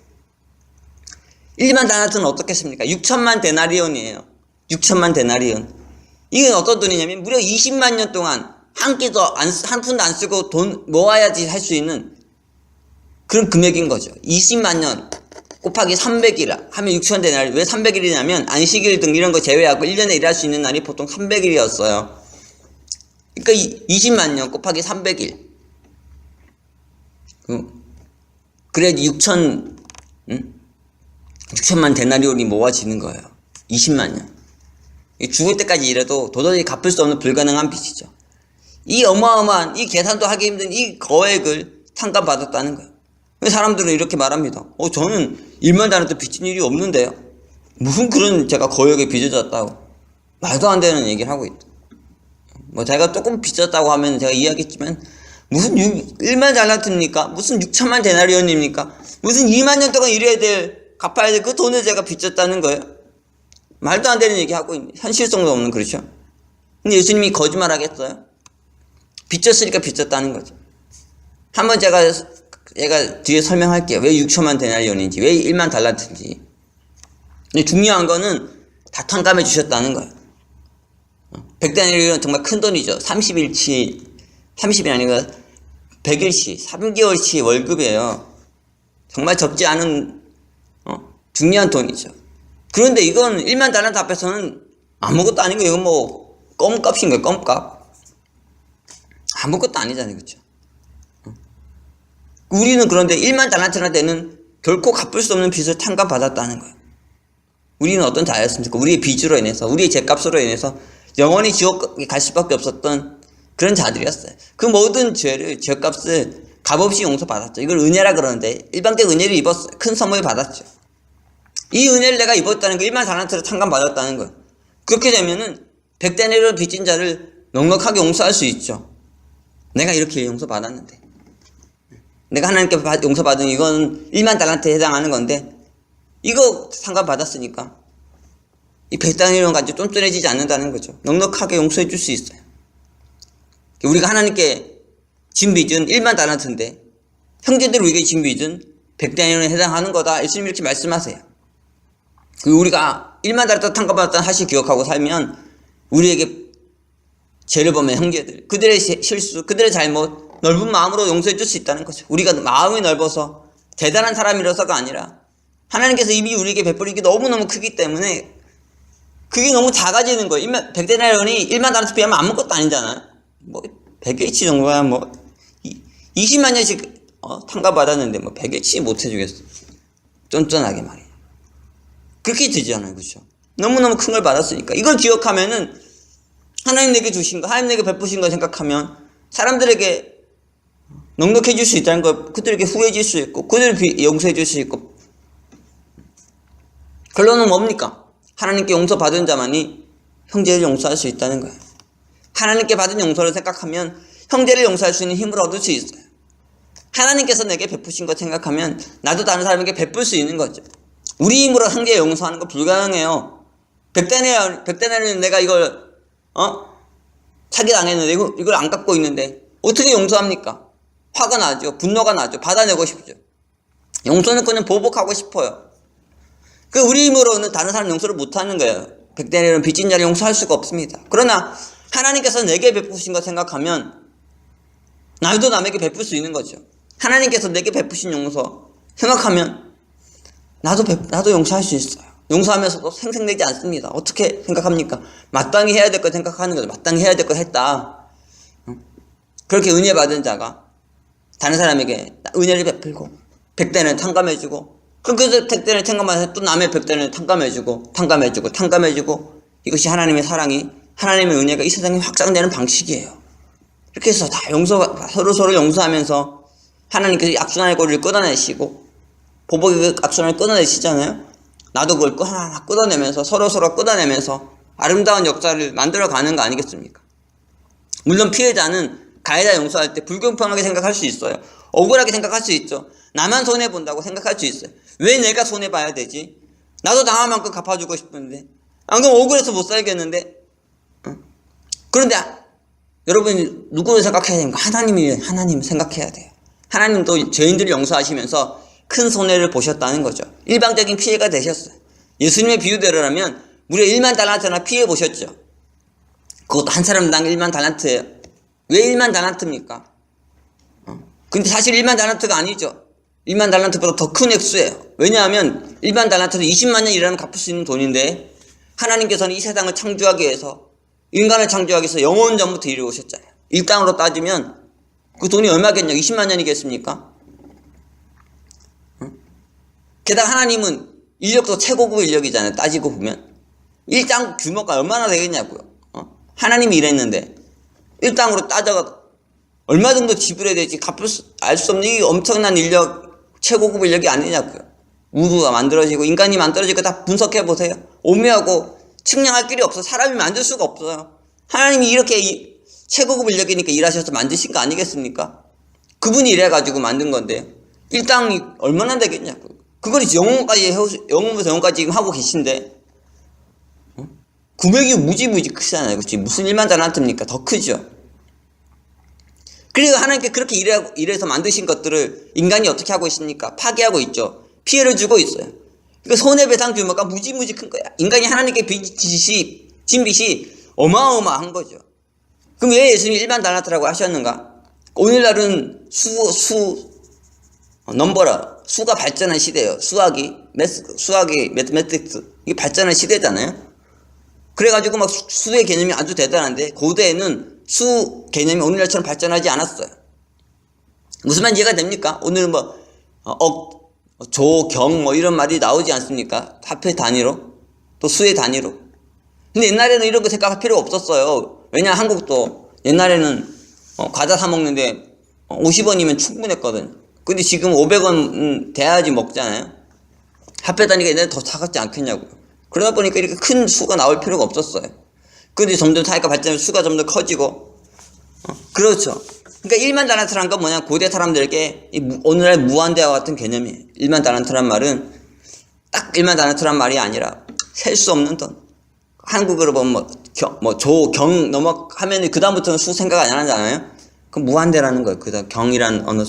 1만 달란트는 어떻겠습니까? 6천만 데나리온이에요. 6천만 데나리온. 이건 어떤 돈이냐면 무려 20만 년 동안 한 푼도 안 쓰고 돈 모아야지 할 수 있는 그런 금액인 거죠. 20만 년 곱하기 300일 하면 6천 데나리온. 왜 300일이냐면 안식일 등 이런 거 제외하고 1년에 일할 수 있는 날이 보통 300일이었어요. 그러니까 20만 년 곱하기 300일. 그래야지 6천만 데나리온이 모아지는 거예요. 20만 년. 죽을 때까지 일해도 도저히 갚을 수 없는 불가능한 빚이죠. 이 어마어마한, 이 계산도 하기 힘든 이 거액을 탕감받았다는 거예요. 사람들은 이렇게 말합니다. 저는 1만 달란트 빚진 일이 없는데요. 무슨 그런 제가 거액에 빚어졌다고. 말도 안 되는 얘기를 하고 있다. 뭐 제가 조금 빚졌다고 하면 제가 이해하겠지만 무슨 1만 달란트입니까? 무슨 6천만 데나리온입니까? 무슨 2만 년 동안 갚아야 될 그 돈을 제가 빚졌다는 거예요. 말도 안 되는 얘기하고 있는, 현실성도 없는, 그렇죠? 근데 예수님이 거짓말 하겠어요? 빚졌으니까 빚졌다는 거죠. 한번 제가 뒤에 설명할게요. 왜 6천만 데나리온인지, 왜 1만 달란트인지. 근데 중요한 거는 다 탕감해 주셨다는 거예요. 100데나리온은 정말 큰 돈이죠. 30일이 아니라 100일치, 3개월치 월급이에요. 정말 적지 않은 중요한 돈이죠. 그런데 이건 1만 달란트 앞에서는 아무것도 아니고 이건 뭐 껌값인 거예요. 껌값. 아무것도 아니잖아요. 그렇죠? 우리는 그런데 1만 달란트나 되는 결코 갚을 수 없는 빚을 탕감받았다는 거예요. 우리는 어떤 자였습니까? 우리의 빚으로 인해서, 우리의 죄값으로 인해서 영원히 지옥에 갈 수밖에 없었던 그런 자들이었어요. 그 모든 죄값을 값없이 용서받았죠. 이걸 은혜라 그러는데 일방적 은혜를 입었어요. 큰 선물을 받았죠. 이 은혜를 내가 입었다는 거 1만 달란트를 탕감받았다는 거예요. 그렇게 되면은 100데나리온 빚진 자를 넉넉하게 용서할 수 있죠. 내가 이렇게 용서받았는데, 내가 하나님께 용서받은 이건 1만 달란트에 해당하는 건데 이거 탕감받았으니까 이 100데나리온 가지고 쫀쫀해지지 않는다는 거죠. 넉넉하게 용서해 줄 수 있어요. 우리가 하나님께 진 빚은 1만 달란트인데 형제들 우리에게 진 빚은 100데나리온에 해당하는 거다. 예수님이 이렇게 말씀하세요. 우리가 1만 달란트 탕감받았다는 사실 기억하고 살면 우리에게 죄를 범한 형제들, 그들의 실수, 그들의 잘못 넓은 마음으로 용서해 줄 수 있다는 거죠. 우리가 마음이 넓어서 대단한 사람이라서가 아니라 하나님께서 이미 우리에게 베풀린 게 너무너무 크기 때문에 그게 너무 작아지는 거예요. 100데나리온이 1만 달란트 비하면 아무것도 아니잖아요. 뭐 100H 정도야 뭐 20만 년씩 탕감받았는데 뭐 100H 못 해주겠어. 쫀쫀하게 말이에요. 그렇게 되잖아요. 그렇죠? 너무너무 큰 걸 받았으니까 이걸 기억하면은 하나님 내게 주신 거, 하나님 내게 베푸신 거 생각하면 사람들에게 넉넉해 줄 수 있다는 걸 그들에게 후회해 줄 수 있고 그들을 용서해 줄 수 있고, 결론은 뭡니까? 하나님께 용서받은 자만이 형제를 용서할 수 있다는 거예요. 하나님께 받은 용서를 생각하면 형제를 용서할 수 있는 힘을 얻을 수 있어요. 하나님께서 내게 베푸신 것 생각하면 나도 다른 사람에게 베풀 수 있는 거죠. 우리 힘으로 형제 용서하는 거 불가능해요. 100데나리온 내가 이걸 사기당했는데 이걸 안 갚고 있는데 어떻게 용서합니까? 화가 나죠. 분노가 나죠. 받아내고 싶죠. 용서는 그냥 보복하고 싶어요. 우리 힘으로는 다른 사람 용서를 못하는 거예요. 100데나리온 빚진 자를 용서할 수가 없습니다. 그러나 하나님께서 내게 베푸신 거 생각하면 나도 남에게 베풀 수 있는 거죠. 하나님께서 내게 베푸신 용서 생각하면 나도 용서할 수 있어요. 용서하면서도 생색내지 않습니다. 어떻게 생각합니까? 마땅히 해야 될 거 생각하는 거죠. 마땅히 해야 될 거 했다. 그렇게 은혜 받은 자가 다른 사람에게 은혜를 베풀고 100대는 탕감해주고, 그럼 그 100대를 탕감해서 또 남의 100대를 탕감해주고 이것이 하나님의 사랑이, 하나님의 은혜가 이 세상에 확장되는 방식이에요. 이렇게 해서 다 서로 용서하면서 하나님께서 악순환의 고리를 끊어내시고 보복의 악순환을 끊어내시잖아요. 나도 그걸 하나하나 끊어내면서 서로 끊어내면서 아름다운 역사를 만들어가는 거 아니겠습니까? 물론 피해자는 가해자 용서할 때 불공평하게 생각할 수 있어요. 억울하게 생각할 수 있죠. 나만 손해본다고 생각할 수 있어요. 왜 내가 손해봐야 되지? 나도 당한 만큼 갚아주고 싶은데, 안 그럼 억울해서 못 살겠는데. 그런데 여러분 누구를 생각해야 됩니까? 하나님 생각해야 돼요. 하나님도 죄인들을 용서하시면서 큰 손해를 보셨다는 거죠. 일방적인 피해가 되셨어요. 예수님의 비유대로라면 무려 1만 달란트나 피해 보셨죠. 그것도 한 사람당 1만 달란트예요. 왜 1만 달란트입니까? 근데 사실 1만 달란트가 아니죠. 1만 달란트보다 더 큰 액수예요. 왜냐하면 1만 달란트는 20만 년 일하면 갚을 수 있는 돈인데, 하나님께서는 이 세상을 창조하기 위해서, 인간을 창조하기 위해서 영원 전부터 이루어오셨잖아요. 일당으로 따지면 그 돈이 얼마겠냐? 20만 년이겠습니까? 게다가 하나님은 인력도 최고급 인력이잖아요. 따지고 보면 일당 규모가 얼마나 되겠냐고요. 하나님이 일했는데 일당으로 따져가 얼마 정도 지불해야 될지 알 수 없는 이 엄청난 인력, 최고급 인력이 아니냐고요. 우주가 만들어지고 인간이 만들어지고 다 분석해 보세요. 오묘하고 측량할 길이 없어. 사람이 만들 수가 없어요. 하나님이 이렇게 최고급 인력이니까 일하셔서 만드신 거 아니겠습니까? 그분이 일해가지고 만든 건데 일당이 얼마나 되겠냐고요. 그걸 영원부터 영원까지 지금 하고 계신데, 금액이 무지무지 크잖아요. 그치? 무슨 1만 달란트입니까? 더 크죠. 그리고 하나님께 그렇게 일해서 만드신 것들을 인간이 어떻게 하고 있습니까? 파괴하고 있죠. 피해를 주고 있어요. 그러니까 손해배상 규모가 무지무지 큰 거야. 인간이 하나님께 진 빚이 어마어마한 거죠. 그럼 왜 예수님이 1만 달란트라고 하셨는가? 오늘날은 수가 발전한 시대예요. 수학이 매트맥스 이게 발전한 시대잖아요. 그래가지고 막 수의 개념이 아주 대단한데, 고대에는 수 개념이 오늘날처럼 발전하지 않았어요. 무슨 말 이해가 됩니까? 오늘 조, 경 이런 말이 나오지 않습니까? 화폐 단위로, 또 수의 단위로. 근데 옛날에는 이런 거 생각할 필요가 없었어요. 왜냐, 한국도 옛날에는 과자 사 먹는데 50원이면 충분했거든. 근데 지금 500원 돼야지 먹잖아요. 화폐 단위가 옛날에 더 작았지 않겠냐고요. 그러다 보니까 이렇게 큰 수가 나올 필요가 없었어요. 근데 점점 사회가 발전하면 수가 점점 커지고, 그렇죠. 그러니까 1만 달란트란 건 뭐냐, 고대 사람들에게 오늘날 무한대와 같은 개념이에요. 1만 달란트란 말은 딱 1만 달란트란 말이 아니라 셀 수 없는 돈. 한국으로 보면 조, 경 넘어가면 그 다음부터는 수 생각 안 하잖아요. 그 무한대라는 거예요. 그다음 경이라는 언어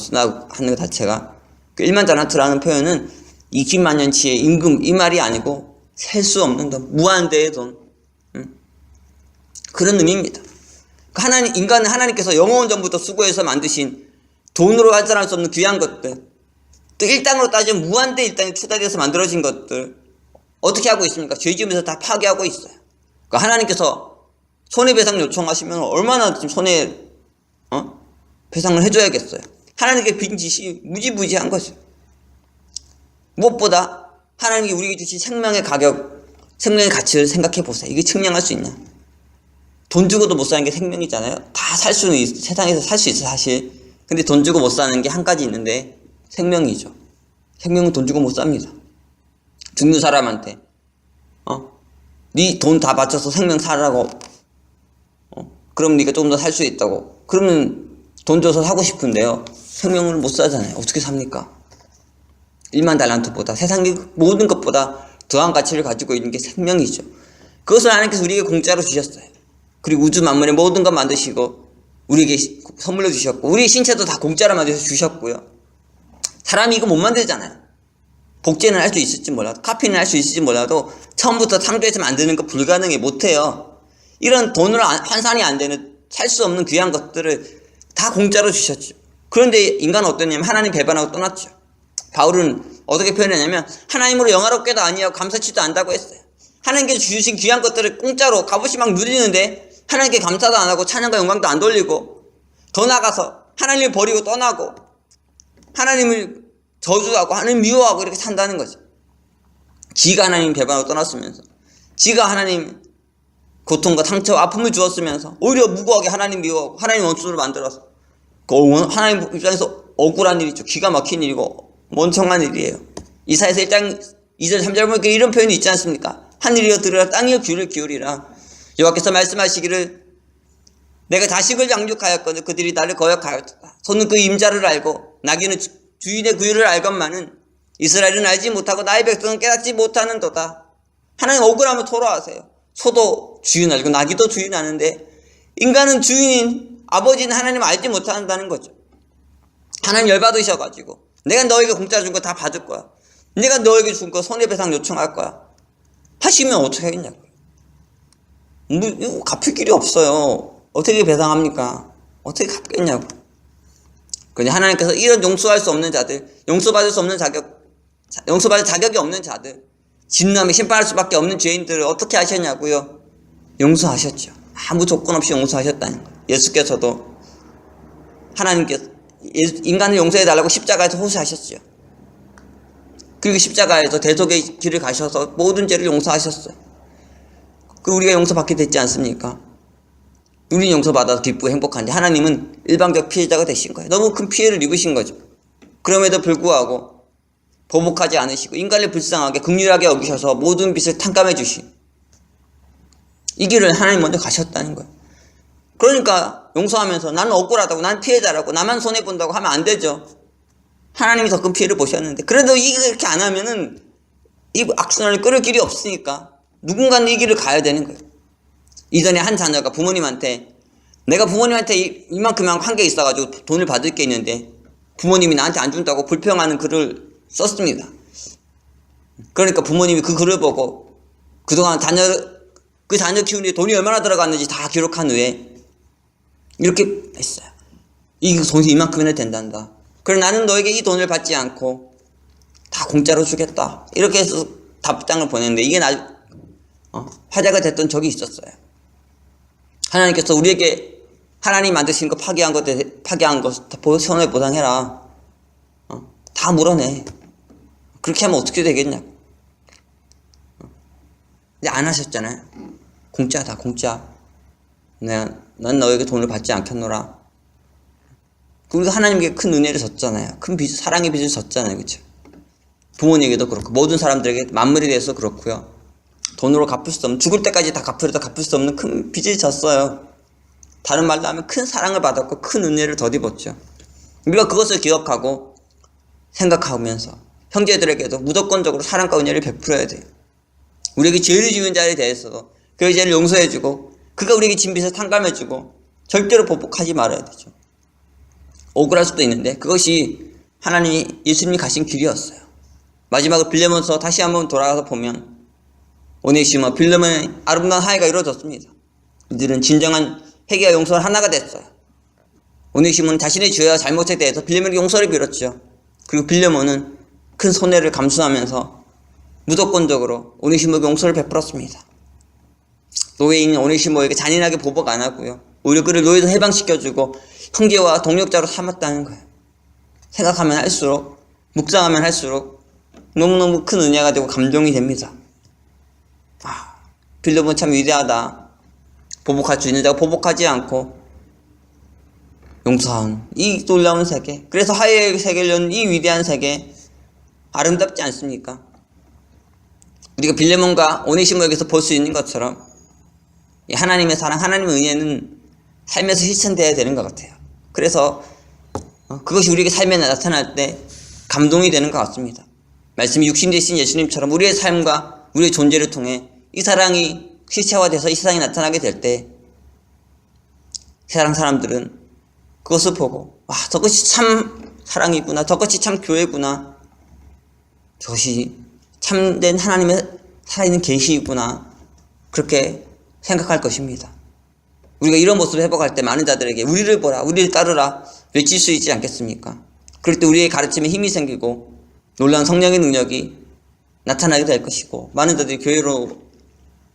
하는 것 자체가. 그 1만 달란트라는 표현은 20만 년치의 임금 이 말이 아니고 셀 수 없는 돈, 무한대의 돈, 그런 의미입니다. 인간은 하나님께서 영원 전부터 수고해서 만드신 돈으로 환산할 수 없는 귀한 것들, 또 일당으로 따지면 무한대 일당이 투자돼서 만들어진 것들 어떻게 하고 있습니까? 죄 지으면서 다 파괴하고 있어요. 그러니까 하나님께서 손해배상 요청하시면 얼마나 지금 배상을 해줘야겠어요. 하나님께 빈 짓이 무지무지한 거죠. 무엇보다 하나님이 우리에게 주신 생명의 가격, 생명의 가치를 생각해 보세요. 이게 측량할 수 있냐? 돈 주고도 못 사는 게 생명이잖아요. 다 살 수는 세상에서 살 수 있어 사실. 근데 돈 주고 못 사는 게 한 가지 있는데 생명이죠. 생명은 돈 주고 못 삽니다. 죽는 사람한테 네 돈 다 바쳐서 생명 살라고 그럼 네가 조금 더 살 수 있다고 그러면 돈 줘서 사고 싶은데요. 생명을 못 사잖아요. 어떻게 삽니까? 1만 달란트보다 세상의 모든 것보다 더한 가치를 가지고 있는 게 생명이죠. 그것을 하나님께서 우리에게 공짜로 주셨어요. 그리고 우주 만물의 모든 것 만드시고 우리에게 선물로 주셨고 우리 신체도 다 공짜로 만들어서 주셨고요. 사람이 이거 못 만들잖아요. 복제는 할 수 있을지 몰라도 카피는 할 수 있을지 몰라도 처음부터 창조해서 만드는 거 불가능해 못해요. 이런 돈으로 환산이 안 되는 살 수 없는 귀한 것들을 다 공짜로 주셨죠. 그런데 인간은 어떠냐면 하나님 배반하고 떠났죠. 바울은 어떻게 표현했냐면 하나님으로 영화롭게도 아니하고 감사치도 않다고 했어요. 하나님께서 주신 귀한 것들을 공짜로 값없이 막 누리는데 하나님께 감사도 안 하고 찬양과 영광도 안 돌리고 더 나가서 하나님을 버리고 떠나고 하나님을 저주하고 하나님 미워하고 이렇게 산다는 거죠. 지가 하나님 배반하고 떠났으면서 지가 하나님 고통과 상처 아픔을 주었으면서 오히려 무고하게 하나님 미워하고 하나님 원수를 만들어서 하나님 입장에서 억울한 일이죠. 기가 막힌 일이고 멍청한 일이에요. 이사야서 1장 2절 3절 보면 이런 표현이 있지 않습니까? 하늘이여 들으라 땅이여 귀를 기울이라. 여호와께서 말씀하시기를 내가 자식을 양육하였거늘 그들이 나를 거역하였다. 소는 그 임자를 알고 나귀는 주인의 구유를 알건만은 이스라엘은 알지 못하고 나의 백성은 깨닫지 못하는도다. 하나님 억울하면 토로하세요. 소도 주인 알고 나귀도 주인 아는데 인간은 주인인 아버지는 하나님 알지 못한다는 거죠. 하나님 열받으셔가지고 내가 너에게 공짜 준 거 다 받을 거야. 내가 너에게 준 거 손해배상 요청할 거야. 하시면 어떻게 하겠냐고요. 이거 갚을 길이 없어요. 어떻게 배상합니까? 어떻게 갚겠냐고. 근데 하나님께서 이런 용서할 수 없는 자들, 용서받을 자격이 없는 자들, 진노하며 심판할 수밖에 없는 죄인들을 어떻게 하셨냐고요? 용서하셨죠. 아무 조건 없이 용서하셨다는 거예요. 예수께서도 하나님께서 인간을 용서해달라고 십자가에서 호소하셨죠. 그리고 십자가에서 대속의 길을 가셔서 모든 죄를 용서하셨어요. 그 우리가 용서받게 됐지 않습니까? 우리는 용서받아서 기쁘고 행복한데 하나님은 일반적 피해자가 되신 거예요. 너무 큰 피해를 입으신 거죠. 그럼에도 불구하고 보복하지 않으시고 인간을 불쌍하게 긍휼하게 여기셔서 모든 빚을 탕감해 주신 이 길을 하나님 먼저 가셨다는 거예요. 그러니까 용서하면서 나는 억울하다고 난 피해자라고 나만 손해본다고 하면 안 되죠. 하나님이 더 큰 피해를 보셨는데 그래도 이렇게 안 하면은 이 악순환을 끌을 길이 없으니까 누군가는 이 길을 가야 되는 거예요. 이전에 한 자녀가 부모님한테 내가 부모님한테 이만큼 한 게 있어가지고 돈을 받을 게 있는데 부모님이 나한테 안 준다고 불평하는 글을 썼습니다. 그러니까 부모님이 그 글을 보고 그동안 그 자녀 키우는데 돈이 얼마나 들어갔는지 다 기록한 후에 이렇게 했어요. 이 돈이 이만큼이나 된단다. 그래 나는 너에게 이 돈을 받지 않고 다 공짜로 주겠다. 이렇게 해서 답장을 보냈는데 이게 화제가 됐던 적이 있었어요. 하나님께서 우리에게 하나님 만드신 거 파괴한 거 손해 보상해라. 다 물어내. 그렇게 하면 어떻게 되겠냐고. 근데 안 하셨잖아요. 공짜다 공짜. 난 너에게 돈을 받지 않겠노라. 우리가 하나님께 큰 은혜를 줬잖아요. 큰 빚, 사랑의 빚을 졌잖아요. 그렇죠? 부모님에게도 그렇고 모든 사람들에게 만물에 대해서 그렇고요. 돈으로 갚을 수 없는, 죽을 때까지 다 갚으려도 갚을 수 없는 큰 빚을 졌어요. 다른 말로 하면 큰 사랑을 받았고 큰 은혜를 덧입었죠. 우리가 그것을 기억하고 생각하면서 형제들에게도 무조건적으로 사랑과 은혜를 베풀어야 돼요. 우리에게 죄를 지은 자에 대해서도 그의 죄를 용서해주고 그가 우리에게 진 빚을 탕감해주고 절대로 보복하지 말아야 되죠. 억울할 수도 있는데 그것이 하나님이 예수님이 가신 길이었어요. 마지막으로 빌레몬서 다시 한번 돌아가서 보면 오네시모와 빌레몬의 아름다운 화해가 이루어졌습니다. 이들은 진정한 회개와 용서는 하나가 됐어요. 오네시모는 자신의 죄와 잘못에 대해서 빌레몬에게 용서를 빌었죠. 그리고 빌레몬은 큰 손해를 감수하면서 무조건적으로 오네시모에게 용서를 베풀었습니다. 노예인 오네시모에게 잔인하게 보복 안 하고요. 오히려 그를 노예에서 해방시켜주고 형제와 동역자로 삼았다는 거예요. 생각하면 할수록, 묵상하면 할수록 너무너무 큰 은혜가 되고 감동이 됩니다. 빌레몬 참 위대하다. 보복할 수 있는 자가 보복하지 않고 용서한 이 놀라운 세계, 그래서 하나의 세계를 연 이 위대한 세계, 아름답지 않습니까? 우리가 빌레몬과 오네시모에게서 볼 수 있는 것처럼 이 하나님의 사랑, 하나님의 은혜는 삶에서 실천되어야 되는 것 같아요. 그래서 그것이 우리에게 삶에 나타날 때 감동이 되는 것 같습니다. 말씀이 육신 되신 예수님처럼 우리의 삶과 우리의 존재를 통해 이 사랑이 실체화돼서 이 세상에 나타나게 될 때 세상 사람들은 그것을 보고 저것이 참 사랑이구나, 저것이 참 교회구나, 저것이 참된 하나님의 살아있는 계시이구나, 그렇게 생각할 것입니다. 우리가 이런 모습을 회복할 때 많은 자들에게 우리를 보라, 우리를 따르라 외칠 수 있지 않겠습니까? 그럴 때 우리의 가르침에 힘이 생기고 놀라운 성령의 능력이 나타나게 될 것이고, 많은 자들이 교회로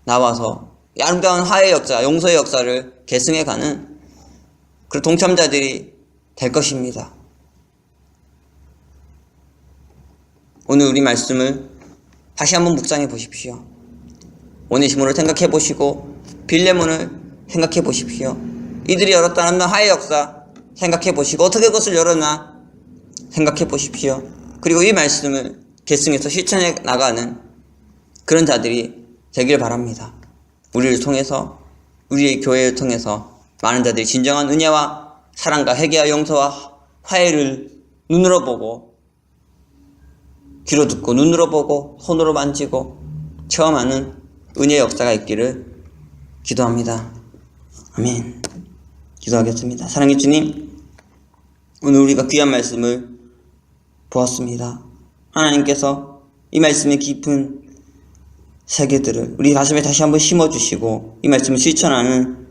나와서 아름다운 화해의 역사, 용서의 역사를 계승해가는 그런 동참자들이 될 것입니다. 오늘 우리 말씀을 다시 한번 묵상해 보십시오. 오네시모를 생각해 보시고 빌레몬을 생각해 보십시오. 이들이 열었다는 화해의 역사 생각해 보시고 어떻게 그것을 열었나 생각해 보십시오. 그리고 이 말씀을 계승해서 실천해 나가는 그런 자들이 되길 바랍니다. 우리를 통해서, 우리의 교회를 통해서 많은 자들이 진정한 은혜와 사랑과 회개와 용서와 화해를 눈으로 보고, 귀로 듣고, 눈으로 보고, 손으로 만지고 체험하는 은혜의 역사가 있기를 기도합니다. 아멘. 기도하겠습니다. 사랑의 주님, 오늘 우리가 귀한 말씀을 보았습니다. 하나님께서 이 말씀의 깊은 세계들을 우리 가슴에 다시 한번 심어주시고 이 말씀을 실천하는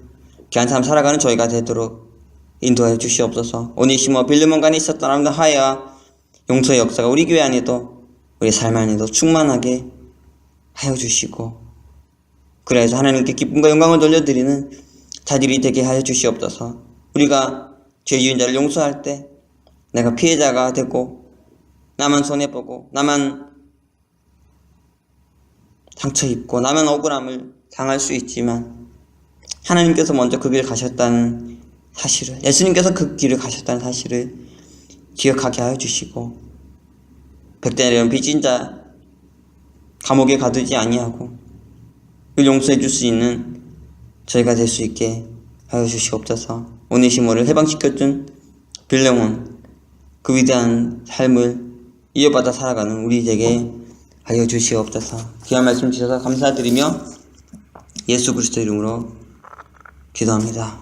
귀한 삶 살아가는 저희가 되도록 인도하여 주시옵소서. 오네시모와 빌레몬 간에 있었던 아름다운 화해와 용서의 역사가 우리 교회 안에도, 우리 삶 안에도 충만하게 하여 주시고, 그래서 하나님께 기쁨과 영광을 돌려드리는 자들이 되게 하여 주시옵소서. 우리가 죄 지은 자를 용서할 때 내가 피해자가 되고 나만 손해보고 나만 상처 입고 나만 억울함을 당할 수 있지만, 하나님께서 먼저 그 길을 가셨다는 사실을, 예수님께서 그 길을 가셨다는 사실을 기억하게 하여 주시고, 백대 내려온 빚진 자 감옥에 가두지 아니하고 그 용서해 줄 수 있는 저희가 될 수 있게 하여 주시옵소서. 오네시모를 해방시켜준 빌레몬, 그 위대한 삶을 이어받아 살아가는 우리 되게 하여 주시옵소서. 귀한 말씀 주셔서 감사드리며 예수 그리스도 이름으로 기도합니다.